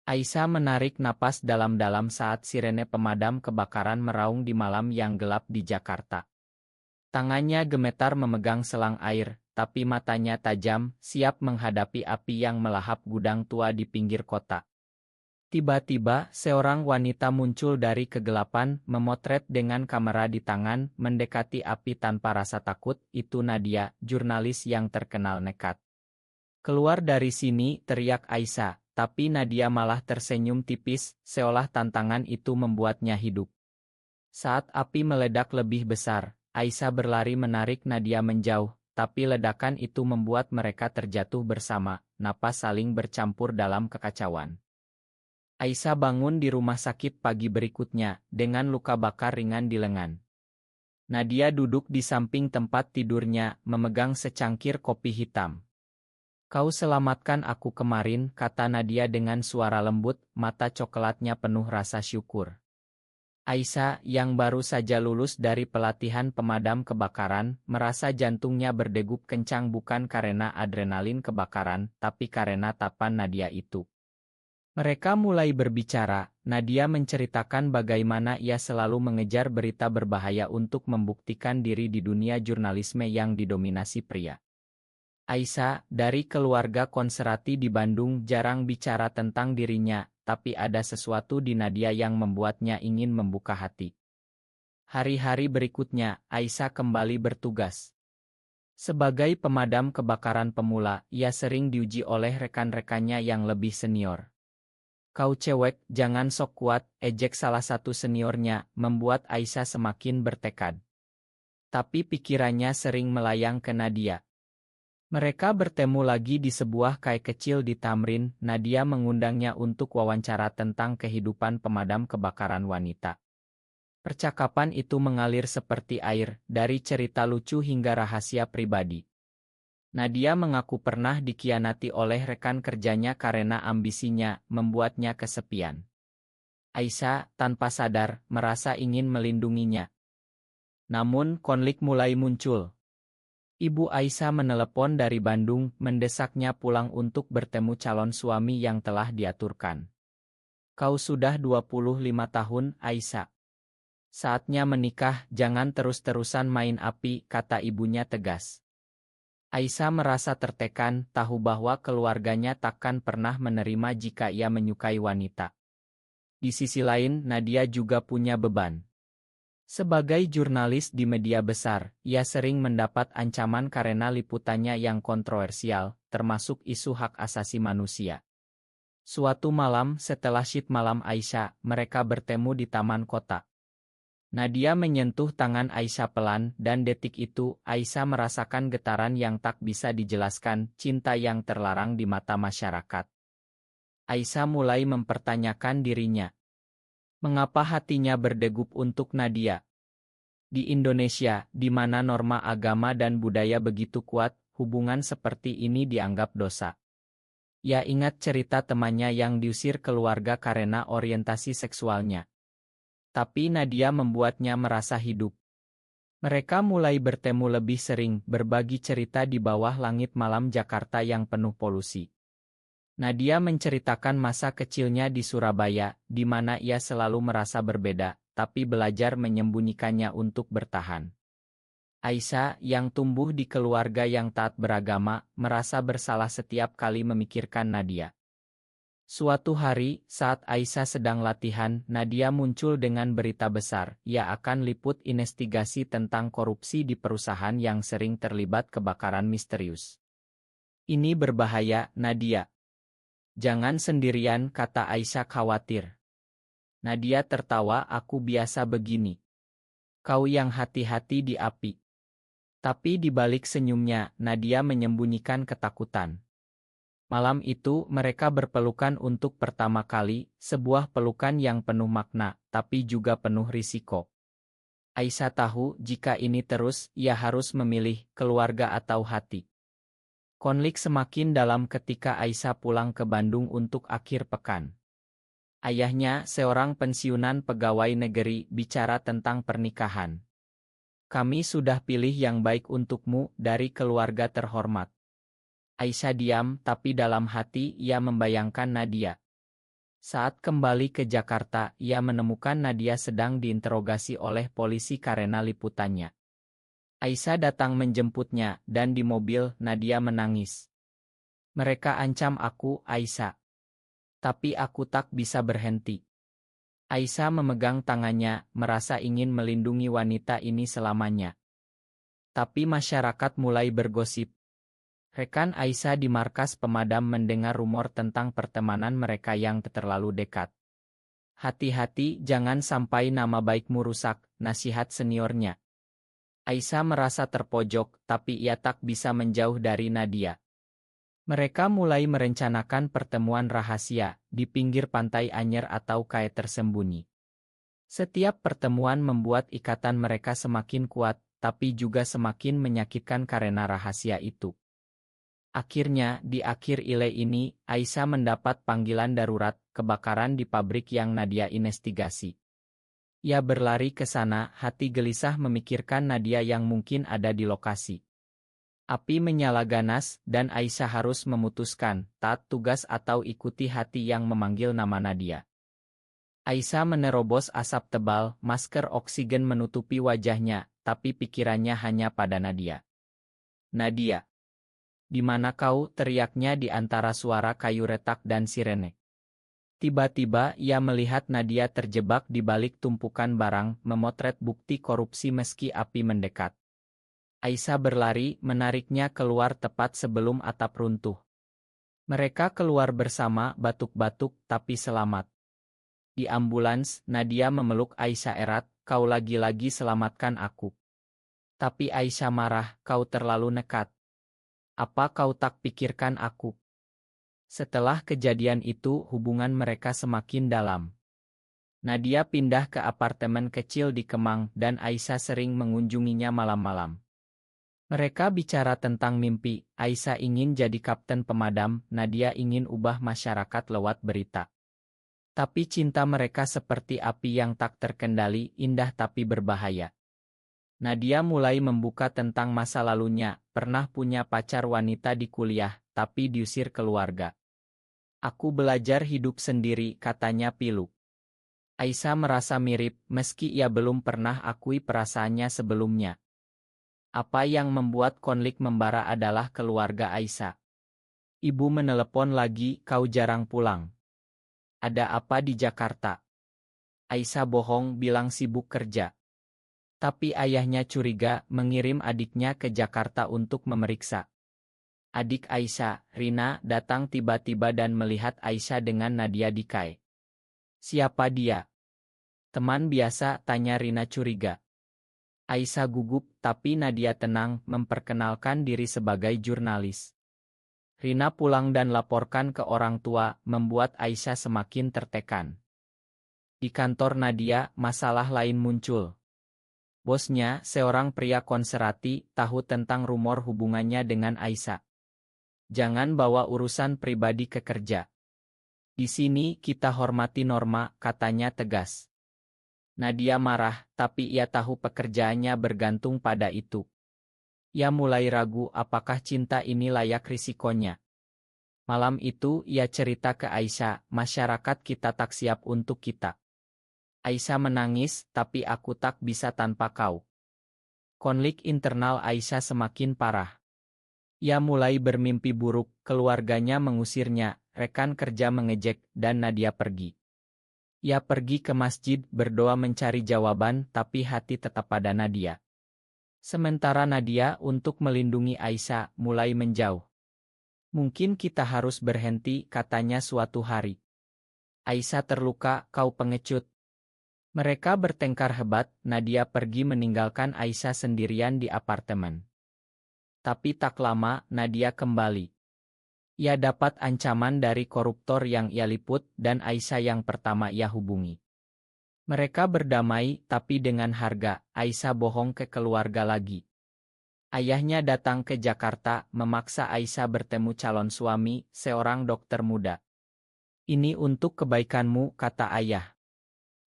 Aisyah menarik napas dalam-dalam saat sirene pemadam kebakaran meraung di malam yang gelap di Jakarta. Tangannya gemetar memegang selang air, tapi matanya tajam, siap menghadapi api yang melahap gudang tua di pinggir kota. Tiba-tiba, seorang wanita muncul dari kegelapan, memotret dengan kamera di tangan, mendekati api tanpa rasa takut. Itu Nadia, jurnalis yang terkenal nekat. "Keluar dari sini," teriak Aisyah, tapi Nadia malah tersenyum tipis, seolah tantangan itu membuatnya hidup. Saat api meledak lebih besar, Aisyah berlari menarik Nadia menjauh, tapi ledakan itu membuat mereka terjatuh bersama, napas saling bercampur dalam kekacauan. Aisyah bangun di rumah sakit pagi berikutnya, dengan luka bakar ringan di lengan. Nadia duduk di samping tempat tidurnya, memegang secangkir kopi hitam. "Kau selamatkan aku kemarin," kata Nadia dengan suara lembut, mata coklatnya penuh rasa syukur. Aisyah, yang baru saja lulus dari pelatihan pemadam kebakaran, merasa jantungnya berdegup kencang bukan karena adrenalin kebakaran, tapi karena tapan Nadia itu. Mereka mulai berbicara. Nadia menceritakan bagaimana ia selalu mengejar berita berbahaya untuk membuktikan diri di dunia jurnalisme yang didominasi pria. Aisyah, dari keluarga konservatif di Bandung, jarang bicara tentang dirinya, tapi ada sesuatu di Nadia yang membuatnya ingin membuka hati. Hari-hari berikutnya, Aisyah kembali bertugas. Sebagai pemadam kebakaran pemula, ia sering diuji oleh rekan-rekannya yang lebih senior. "Kau cewek, jangan sok kuat," ejek salah satu seniornya, membuat Aisyah semakin bertekad. Tapi pikirannya sering melayang ke Nadia. Mereka bertemu lagi di sebuah kai kecil di Tamrin. Nadia mengundangnya untuk wawancara tentang kehidupan pemadam kebakaran wanita. Percakapan itu mengalir seperti air, dari cerita lucu hingga rahasia pribadi. Nadia mengaku pernah dikhianati oleh rekan kerjanya karena ambisinya, membuatnya kesepian. Aisyah, tanpa sadar, merasa ingin melindunginya. Namun, konflik mulai muncul. Ibu Aisyah menelepon dari Bandung, mendesaknya pulang untuk bertemu calon suami yang telah diaturkan. "Kau sudah 25 tahun, Aisyah. Saatnya menikah, jangan terus-terusan main api," kata ibunya tegas. Aisyah merasa tertekan, tahu bahwa keluarganya takkan pernah menerima jika ia menyukai wanita. Di sisi lain, Nadia juga punya beban. Sebagai jurnalis di media besar, ia sering mendapat ancaman karena liputannya yang kontroversial, termasuk isu hak asasi manusia. Suatu malam, setelah shift malam Aisyah, mereka bertemu di taman kota. Nadia menyentuh tangan Aisyah pelan, dan detik itu, Aisyah merasakan getaran yang tak bisa dijelaskan, cinta yang terlarang di mata masyarakat. Aisyah mulai mempertanyakan dirinya. Mengapa hatinya berdegup untuk Nadia? Di Indonesia, di mana norma agama dan budaya begitu kuat, hubungan seperti ini dianggap dosa. Ia ingat cerita temannya yang diusir keluarga karena orientasi seksualnya. Tapi Nadia membuatnya merasa hidup. Mereka mulai bertemu lebih sering, berbagi cerita di bawah langit malam Jakarta yang penuh polusi. Nadia menceritakan masa kecilnya di Surabaya, di mana ia selalu merasa berbeda, tapi belajar menyembunyikannya untuk bertahan. Aisyah, yang tumbuh di keluarga yang taat beragama, merasa bersalah setiap kali memikirkan Nadia. Suatu hari, saat Aisyah sedang latihan, Nadia muncul dengan berita besar. Ia akan liput investigasi tentang korupsi di perusahaan yang sering terlibat kebakaran misterius. "Ini berbahaya, Nadia. Jangan sendirian," kata Aisyah khawatir. Nadia tertawa, "Aku biasa begini. Kau yang hati-hati di api." Tapi di balik senyumnya, Nadia menyembunyikan ketakutan. Malam itu, mereka berpelukan untuk pertama kali, sebuah pelukan yang penuh makna, tapi juga penuh risiko. Aisyah tahu, jika ini terus, ia harus memilih, keluarga atau hati. Konflik semakin dalam ketika Aisyah pulang ke Bandung untuk akhir pekan. Ayahnya, seorang pensiunan pegawai negeri, bicara tentang pernikahan. "Kami sudah pilih yang baik untukmu, dari keluarga terhormat." Aisyah diam, tapi dalam hati ia membayangkan Nadia. Saat kembali ke Jakarta, ia menemukan Nadia sedang diinterogasi oleh polisi karena liputannya. Aisyah datang menjemputnya, dan di mobil Nadia menangis. "Mereka ancam aku, Aisyah. Tapi aku tak bisa berhenti." Aisyah memegang tangannya, merasa ingin melindungi wanita ini selamanya. Tapi masyarakat mulai bergosip. Rekan Aisyah di markas pemadam mendengar rumor tentang pertemanan mereka yang terlalu dekat. "Hati-hati, jangan sampai nama baikmu rusak," nasihat seniornya. Aisyah merasa terpojok, tapi ia tak bisa menjauh dari Nadia. Mereka mulai merencanakan pertemuan rahasia di pinggir pantai Anyer atau kai tersembunyi. Setiap pertemuan membuat ikatan mereka semakin kuat, tapi juga semakin menyakitkan karena rahasia itu. Akhirnya, di akhir ile ini, Aisyah mendapat panggilan darurat kebakaran di pabrik yang Nadia investigasi. Ia berlari ke sana, hati gelisah memikirkan Nadia yang mungkin ada di lokasi. Api menyala ganas, dan Aisyah harus memutuskan, taat tugas atau ikuti hati yang memanggil nama Nadia. Aisyah menerobos asap tebal, masker oksigen menutupi wajahnya, tapi pikirannya hanya pada Nadia. "Nadia, di mana kau?" teriaknya di antara suara kayu retak dan sirene. Tiba-tiba ia melihat Nadia terjebak di balik tumpukan barang, memotret bukti korupsi meski api mendekat. Aisyah berlari, menariknya keluar tepat sebelum atap runtuh. Mereka keluar bersama, batuk-batuk, tapi selamat. Di ambulans, Nadia memeluk Aisyah erat, "Kau lagi-lagi selamatkan aku." Tapi Aisyah marah, "Kau terlalu nekat. Apa kau tak pikirkan aku?" Setelah kejadian itu, hubungan mereka semakin dalam. Nadia pindah ke apartemen kecil di Kemang, dan Aisyah sering mengunjunginya malam-malam. Mereka bicara tentang mimpi. Aisyah ingin jadi kapten pemadam, Nadia ingin ubah masyarakat lewat berita. Tapi cinta mereka seperti api yang tak terkendali, indah tapi berbahaya. Nadia mulai membuka tentang masa lalunya, pernah punya pacar wanita di kuliah, tapi diusir keluarga. "Aku belajar hidup sendiri," katanya pilu. Aisyah merasa mirip, meski ia belum pernah akui perasaannya sebelumnya. Apa yang membuat konflik membara adalah keluarga Aisyah. "Ibu menelepon lagi, kau jarang pulang. Ada apa di Jakarta?" Aisyah bohong, bilang sibuk kerja. Tapi ayahnya curiga, mengirim adiknya ke Jakarta untuk memeriksa. Adik Aisyah, Rina, datang tiba-tiba dan melihat Aisyah dengan Nadia di kai. "Siapa dia?" "Teman biasa," tanya Rina curiga. Aisyah gugup, tapi Nadia tenang, memperkenalkan diri sebagai jurnalis. Rina pulang dan laporkan ke orang tua, membuat Aisyah semakin tertekan. Di kantor Nadia, masalah lain muncul. Bosnya, seorang pria konservatif, tahu tentang rumor hubungannya dengan Aisyah. "Jangan bawa urusan pribadi ke kerja. Di sini kita hormati norma," katanya tegas. Nadia marah, tapi ia tahu pekerjaannya bergantung pada itu. Ia mulai ragu apakah cinta ini layak risikonya. Malam itu ia cerita ke Aisyah, "Masyarakat kita tak siap untuk kita." Aisyah menangis, "Tapi aku tak bisa tanpa kau." Konflik internal Aisyah semakin parah. Ia mulai bermimpi buruk, keluarganya mengusirnya, rekan kerja mengejek, dan Nadia pergi. Ia pergi ke masjid, berdoa mencari jawaban, tapi hati tetap pada Nadia. Sementara Nadia, untuk melindungi Aisyah, mulai menjauh. "Mungkin kita harus berhenti," katanya suatu hari. Aisyah terluka, "Kau pengecut." Mereka bertengkar hebat, Nadia pergi meninggalkan Aisyah sendirian di apartemen. Tapi tak lama, Nadia kembali. Ia dapat ancaman dari koruptor yang ia liput dan Aisyah yang pertama ia hubungi. Mereka berdamai, tapi dengan harga, Aisyah bohong ke keluarga lagi. Ayahnya datang ke Jakarta, memaksa Aisyah bertemu calon suami, seorang dokter muda. "Ini untuk kebaikanmu," kata ayah.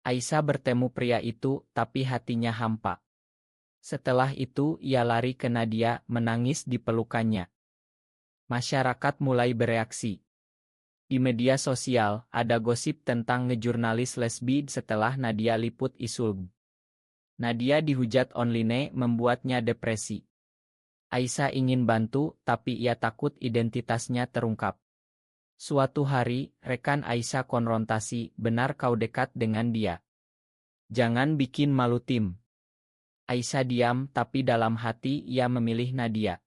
Aisyah bertemu pria itu, tapi hatinya hampa. Setelah itu, ia lari ke Nadia, menangis di pelukannya. Masyarakat mulai bereaksi. Di media sosial, ada gosip tentang ngejurnalis lesbi setelah Nadia liput isu. Nadia dihujat online membuatnya depresi. Aisyah ingin bantu, tapi ia takut identitasnya terungkap. Suatu hari, rekan Aisyah konfrontasi, benar kau dekat dengan dia. Jangan bikin malu tim. Aisyah diam, tapi dalam hati ia memilih Nadia.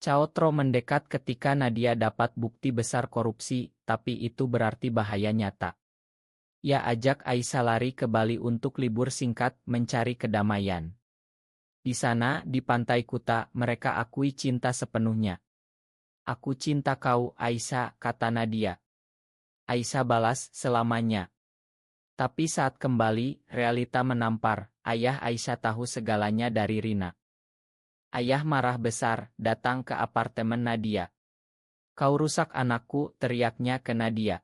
Caotro mendekat ketika Nadia dapat bukti besar korupsi, tapi itu berarti bahaya nyata. Ia ajak Aisyah lari ke Bali untuk libur singkat mencari kedamaian. Di sana, di Pantai Kuta, mereka akui cinta sepenuhnya. Aku cinta kau, Aisyah, kata Nadia. Aisyah balas, selamanya. Tapi saat kembali, realita menampar, ayah Aisyah tahu segalanya dari Rina. Ayah marah besar, datang ke apartemen Nadia. Kau rusak anakku, teriaknya ke Nadia.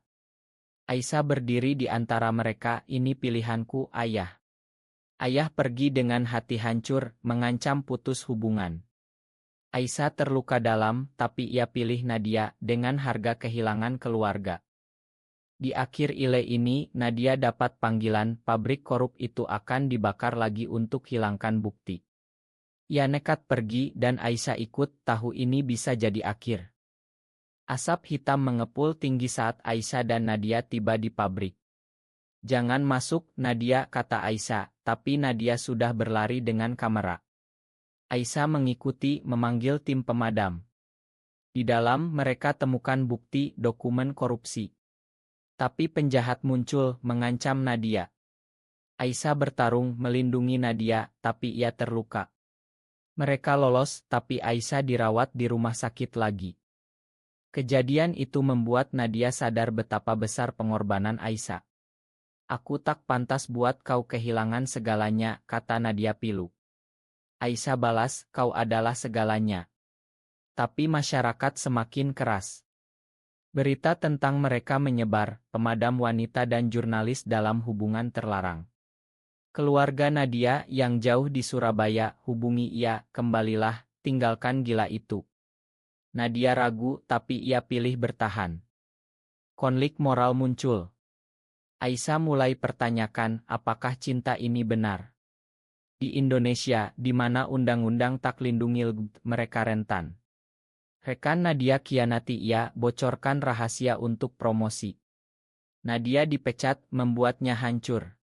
Aisyah berdiri di antara mereka, ini pilihanku, ayah. Ayah pergi dengan hati hancur, mengancam putus hubungan. Aisyah terluka dalam, tapi ia pilih Nadia dengan harga kehilangan keluarga. Di akhir ile ini, Nadia dapat panggilan, pabrik korup itu akan dibakar lagi untuk hilangkan bukti. Ia nekat pergi dan Aisyah ikut, tahu ini bisa jadi akhir. Asap hitam mengepul tinggi saat Aisyah dan Nadia tiba di pabrik. Jangan masuk, Nadia, kata Aisyah, tapi Nadia sudah berlari dengan kamera. Aisyah mengikuti, memanggil tim pemadam. Di dalam mereka temukan bukti dokumen korupsi. Tapi penjahat muncul, mengancam Nadia. Aisyah bertarung melindungi Nadia, tapi ia terluka. Mereka lolos, tapi Aisyah dirawat di rumah sakit lagi. Kejadian itu membuat Nadia sadar betapa besar pengorbanan Aisyah. Aku tak pantas buat kau kehilangan segalanya, kata Nadia pilu. Aisyah balas, kau adalah segalanya. Tapi masyarakat semakin keras. Berita tentang mereka menyebar, pemadam wanita dan jurnalis dalam hubungan terlarang. Keluarga Nadia yang jauh di Surabaya, hubungi ia, kembalilah, tinggalkan gila itu. Nadia ragu, tapi ia pilih bertahan. Konflik moral muncul. Aisyah mulai pertanyakan, apakah cinta ini benar? Di Indonesia, di mana undang-undang tak lindungi mereka rentan. Rekan Nadia khianati ia, bocorkan rahasia untuk promosi. Nadia dipecat, membuatnya hancur.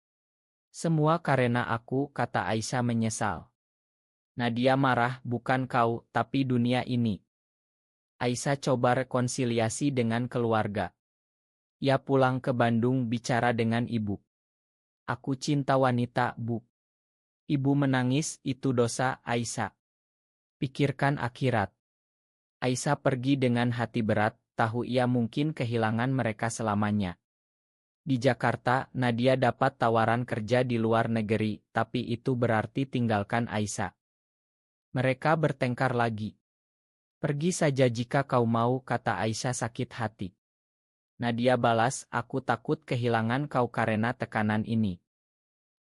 Semua karena aku, kata Aisyah menyesal. Nadia marah, bukan kau, tapi dunia ini. Aisyah coba rekonsiliasi dengan keluarga. Ia pulang ke Bandung bicara dengan ibu. Aku cinta wanita, Bu. Ibu menangis, itu dosa, Aisyah. Pikirkan akhirat. Aisyah pergi dengan hati berat, tahu ia mungkin kehilangan mereka selamanya. Di Jakarta, Nadia dapat tawaran kerja di luar negeri, tapi itu berarti tinggalkan Aisyah. Mereka bertengkar lagi. Pergi saja jika kau mau, kata Aisyah sakit hati. Nadia balas, aku takut kehilangan kau karena tekanan ini.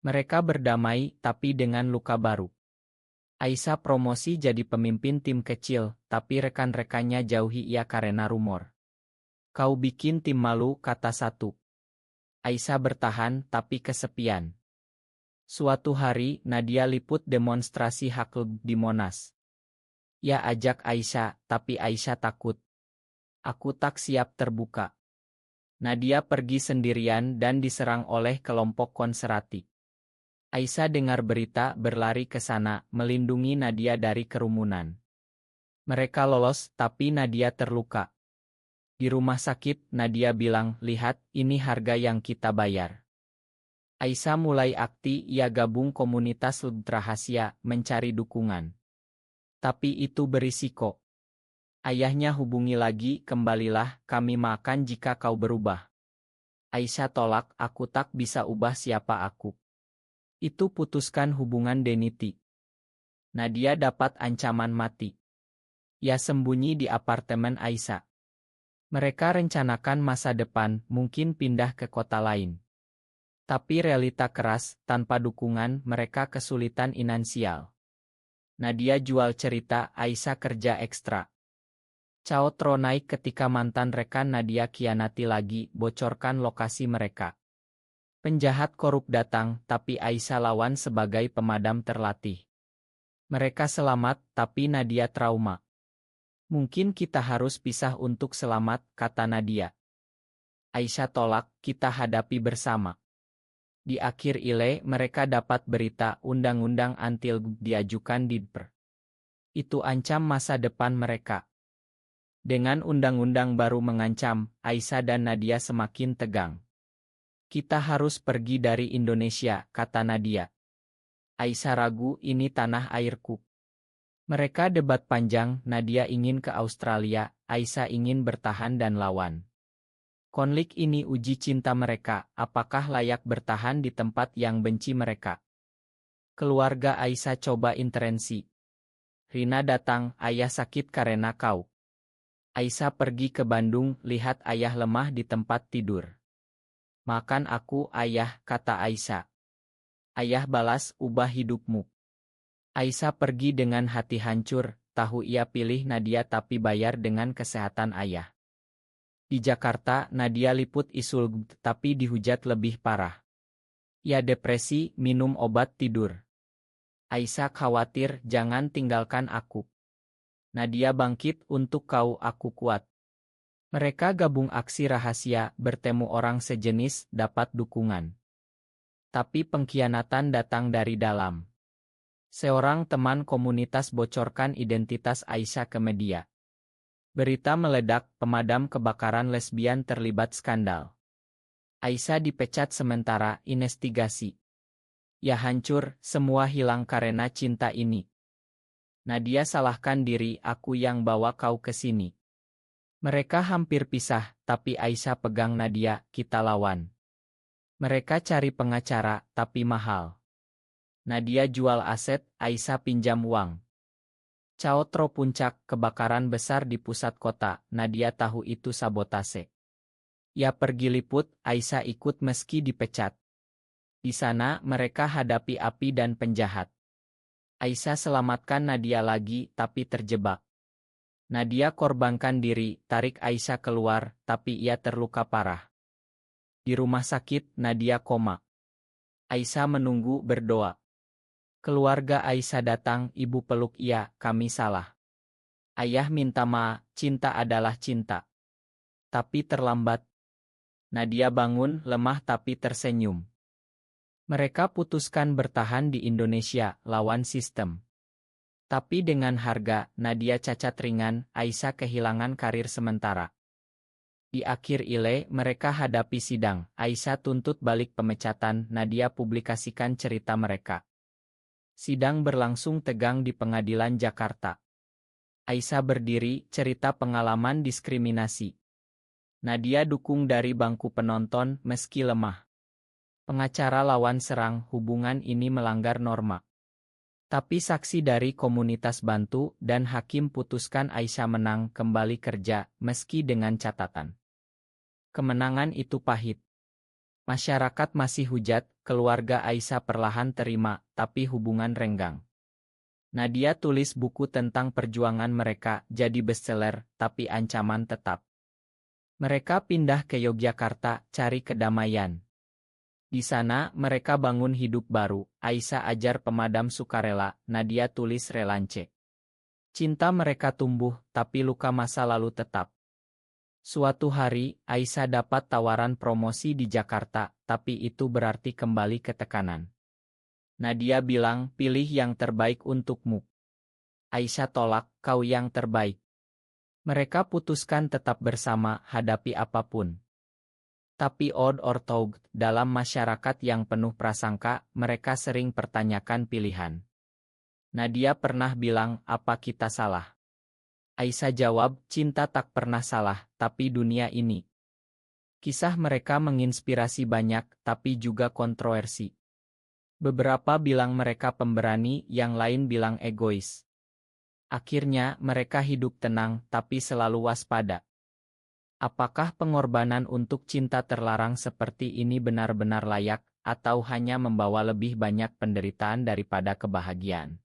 Mereka berdamai, tapi dengan luka baru. Aisyah promosi jadi pemimpin tim kecil, tapi rekan-rekannya jauhi ia karena rumor. Kau bikin tim malu, kata satu. Aisyah bertahan, tapi kesepian. Suatu hari, Nadia liput demonstrasi hak di Monas. Ia ajak Aisyah, tapi Aisyah takut. Aku tak siap terbuka. Nadia pergi sendirian dan diserang oleh kelompok konservatif. Aisyah dengar berita, berlari ke sana, melindungi Nadia dari kerumunan. Mereka lolos, tapi Nadia terluka. Di rumah sakit, Nadia bilang, lihat, ini harga yang kita bayar. Aisyah mulai aktif, ia gabung komunitas rahasia, mencari dukungan. Tapi itu berisiko. Ayahnya hubungi lagi, kembalilah, kami makan jika kau berubah. Aisyah tolak, aku tak bisa ubah siapa aku. Itu putuskan hubungan Deniti. Nadia dapat ancaman mati. Ia sembunyi di apartemen Aisyah. Mereka rencanakan masa depan, mungkin pindah ke kota lain. Tapi realita keras, tanpa dukungan, mereka kesulitan finansial. Nadia jual cerita, Aisyah kerja ekstra. Chaotro naik ketika mantan rekan Nadia khianati lagi, bocorkan lokasi mereka. Penjahat korup datang, tapi Aisyah lawan sebagai pemadam terlatih. Mereka selamat, tapi Nadia trauma. Mungkin kita harus pisah untuk selamat, kata Nadia. Aisyah tolak, kita hadapi bersama. Di akhir ile, mereka dapat berita undang-undang anti-LGB diajukan di DPR. Itu ancam masa depan mereka. Dengan undang-undang baru mengancam, Aisyah dan Nadia semakin tegang. Kita harus pergi dari Indonesia, kata Nadia. Aisyah ragu, ini tanah airku. Mereka debat panjang, Nadia ingin ke Australia, Aisyah ingin bertahan dan lawan. Konflik ini uji cinta mereka, apakah layak bertahan di tempat yang benci mereka? Keluarga Aisyah coba intervensi. Rina datang, ayah sakit karena kau. Aisyah pergi ke Bandung, lihat ayah lemah di tempat tidur. Makan aku, ayah, kata Aisyah. Ayah balas, ubah hidupmu. Aisyah pergi dengan hati hancur, tahu ia pilih Nadia tapi bayar dengan kesehatan ayah. Di Jakarta, Nadia liput isu LGB tapi dihujat lebih parah. Ia depresi, minum obat tidur. Aisyah khawatir, jangan tinggalkan aku. Nadia bangkit, untuk kau aku kuat. Mereka gabung aksi rahasia, bertemu orang sejenis, dapat dukungan. Tapi pengkhianatan datang dari dalam. Seorang teman komunitas bocorkan identitas Aisyah ke media. Berita meledak, pemadam kebakaran lesbian terlibat skandal. Aisyah dipecat sementara, investigasi. Ya hancur, semua hilang karena cinta ini. Nadia salahkan diri, aku yang bawa kau ke sini. Mereka hampir pisah, tapi Aisyah pegang Nadia, kita lawan. Mereka cari pengacara, tapi mahal. Nadia jual aset, Aisyah pinjam uang. Chaotro puncak, kebakaran besar di pusat kota, Nadia tahu itu sabotase. Ia pergi liput, Aisyah ikut meski dipecat. Di sana, mereka hadapi api dan penjahat. Aisyah selamatkan Nadia lagi, tapi terjebak. Nadia korbankan diri, tarik Aisyah keluar, tapi ia terluka parah. Di rumah sakit, Nadia koma. Aisyah menunggu berdoa. Keluarga Aisyah datang, ibu peluk ia, kami salah. Ayah minta maaf, cinta adalah cinta. Tapi terlambat. Nadia bangun, lemah tapi tersenyum. Mereka putuskan bertahan di Indonesia, lawan sistem. Tapi dengan harga, Nadia cacat ringan, Aisyah kehilangan karir sementara. Di akhir ile, mereka hadapi sidang, Aisyah tuntut balik pemecatan, Nadia publikasikan cerita mereka. Sidang berlangsung tegang di pengadilan Jakarta. Aisyah berdiri, cerita pengalaman diskriminasi. Nadia dukung dari bangku penonton, meski lemah. Pengacara lawan serang, hubungan ini melanggar norma. Tapi saksi dari komunitas bantu, dan hakim putuskan Aisyah menang kembali kerja, meski dengan catatan. Kemenangan itu pahit. Masyarakat masih hujat, keluarga Aisyah perlahan terima, tapi hubungan renggang. Nadia tulis buku tentang perjuangan mereka, jadi bestseller, tapi ancaman tetap. Mereka pindah ke Yogyakarta, cari kedamaian. Di sana, mereka bangun hidup baru, Aisyah ajar pemadam sukarela, Nadia tulis relance. Cinta mereka tumbuh, tapi luka masa lalu tetap. Suatu hari, Aisyah dapat tawaran promosi di Jakarta, tapi itu berarti kembali ke tekanan. Nadia bilang, pilih yang terbaik untukmu. Aisyah tolak, kau yang terbaik. Mereka putuskan tetap bersama, hadapi apapun. Tapi odd or towed, dalam masyarakat yang penuh prasangka, mereka sering pertanyakan pilihan. Nadia pernah bilang, apa kita salah? Aisyah jawab, cinta tak pernah salah, tapi dunia ini. Kisah mereka menginspirasi banyak, tapi juga kontroversi. Beberapa bilang mereka pemberani, yang lain bilang egois. Akhirnya, mereka hidup tenang, tapi selalu waspada. Apakah pengorbanan untuk cinta terlarang seperti ini benar-benar layak, atau hanya membawa lebih banyak penderitaan daripada kebahagiaan?